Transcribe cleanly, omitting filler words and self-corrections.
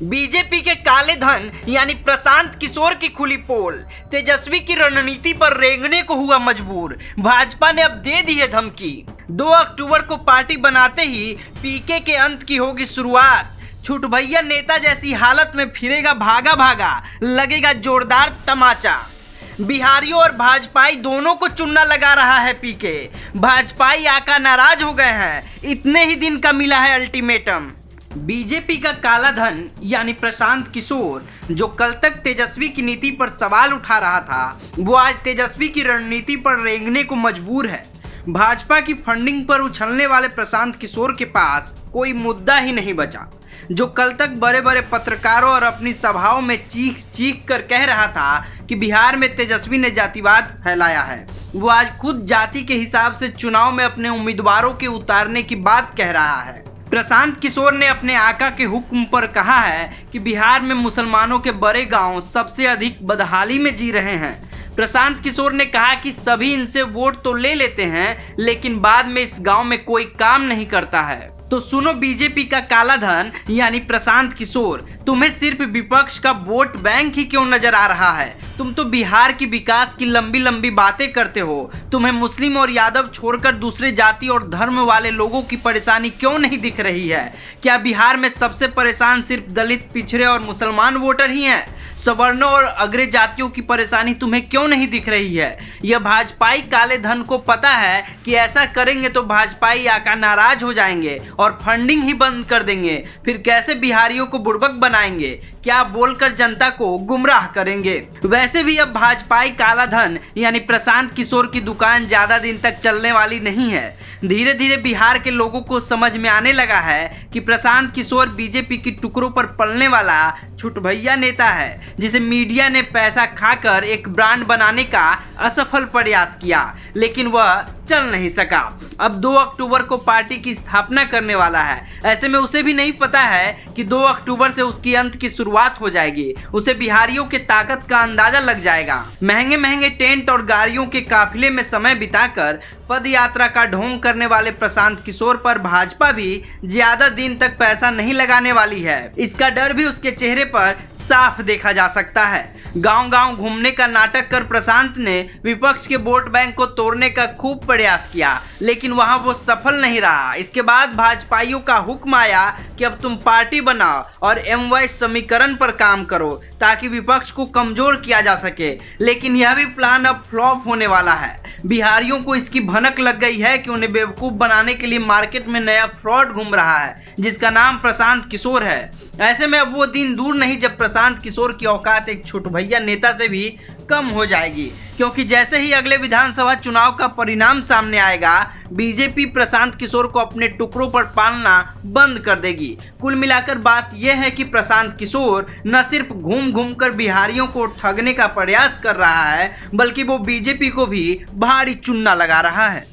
BJP के काले धन यानी प्रशांत किशोर की खुली पोल। तेजस्वी की रणनीति पर रेंगने को हुआ मजबूर। भाजपा ने अब दे दी है धमकी। 2 अक्टूबर को पार्टी बनाते ही पीके के अंत की होगी शुरुआत। छुट भैया नेता जैसी हालत में फिरेगा भागा भागा, लगेगा जोरदार तमाचा। बिहारियों और भाजपाई दोनों को चुनना लगा रहा है पीके। भाजपाई आका नाराज हो गए हैं, इतने ही दिन का मिला है अल्टीमेटम। बीजेपी का काला धन यानी प्रशांत किशोर, जो कल तक तेजस्वी की नीति पर सवाल उठा रहा था, वो आज तेजस्वी की रणनीति पर रेंगने को मजबूर है। भाजपा की फंडिंग पर उछलने वाले प्रशांत किशोर के पास कोई मुद्दा ही नहीं बचा। जो कल तक बड़े बड़े पत्रकारों और अपनी सभाओं में चीख चीख कर कह रहा था कि बिहार में तेजस्वी ने जातिवाद फैलाया है, वो आज खुद जाति के हिसाब से चुनाव में अपने उम्मीदवारों के उतारने की बात कह रहा है। प्रशांत किशोर ने अपने आका के हुक्म पर कहा है कि बिहार में मुसलमानों के बड़े गांव सबसे अधिक बदहाली में जी रहे हैं। प्रशांत किशोर ने कहा कि सभी इनसे वोट तो ले लेते हैं, लेकिन बाद में इस गांव में कोई काम नहीं करता है। तो सुनो बीजेपी का काला धन यानी प्रशांत किशोर, तुम्हें सिर्फ विपक्ष का वोट बैंक ही क्यों नजर आ रहा है? तुम तो बिहार की विकास की लंबी लंबी बातें करते हो। तुम्हें मुस्लिम और यादव छोड़कर दूसरे जाति और धर्म वाले लोगों की परेशानी क्यों नहीं दिख रही है? क्या बिहार में सबसे परेशान सिर्फ दलित, पिछड़े और मुसलमान वोटर ही हैं? सवर्णों और अग्र जातियों की परेशानी तुम्हें क्यों नहीं दिख रही है? यह भाजपाई काले धन को पता है कि ऐसा करेंगे तो भाजपाई आका नाराज हो जाएंगे और फंडिंग ही बंद कर देंगे। फिर कैसे बिहारियों को बुड़बक बनाएंगे? क्या बोलकर जनता को गुमराह करेंगे? वैसे भी अब भाजपाई काला धन यानी प्रशांत किशोर की दुकान ज्यादा दिन तक चलने वाली नहीं है। धीरे धीरे बिहार के लोगों को समझ में आने लगा है कि प्रशांत किशोर बीजेपी की टुकड़ों पर पलने वाला छुट भैया नेता है, जिसे मीडिया ने पैसा खाकर एक ब्रांड बनाने का असफल प्रयास किया, लेकिन वह चल नहीं सका। अब 2 अक्टूबर को पार्टी की स्थापना करने वाला है। ऐसे में उसे भी नहीं पता है कि 2 अक्टूबर से उसकी अंत की शुरुआत हो जाएगी। उसे बिहारियों के ताकत का अंदाजा लग जाएगा। महंगे महंगे टेंट और गाड़ियों के काफिले में समय बिताकर पद यात्रा का ढोंग करने वाले प्रशांत किशोर पर भाजपा भी ज्यादा दिन तक पैसा नहीं लगाने वाली है। इसका डर भी उसके चेहरे पर साफ देखा जा सकता है। गांव-गांव घूमने का नाटक कर प्रशांत ने विपक्ष के वोट बैंक को तोड़ने का खूब प्रयास किया, लेकिन वहां वो सफल नहीं रहा। इसके बाद भाजपाइयों का हुक्म आया कि अब तुम पार्टी बनाओ और एमवाई समीकरण पर काम करो ताकि विपक्ष को कमजोर किया जा सके। लेकिन यह भी प्लान अब फ्लॉप होने वाला है। बिहारियों को इसकी भनक लग गई है कि उन्हें बेवकूफ बनाने के लिए मार्केट में नया फ्रॉड घूम रहा है, जिसका नाम प्रशांत किशोर है। ऐसे में अब वो दिन दूर नहीं जब प्रशांत किशोर की औकात एक छोट भैया नेता से भी कम हो जाएगी, क्योंकि जैसे ही अगले विधानसभा चुनाव का परिणाम सामने आएगा, बीजेपी प्रशांत किशोर को अपने टुकड़ों पर पालना बंद कर देगी। कुल मिलाकर बात यह है कि प्रशांत किशोर न सिर्फ घूम घूम कर बिहारियों को ठगने का प्रयास कर रहा है, बल्कि वो बीजेपी को भी भारी चूना लगा रहा है।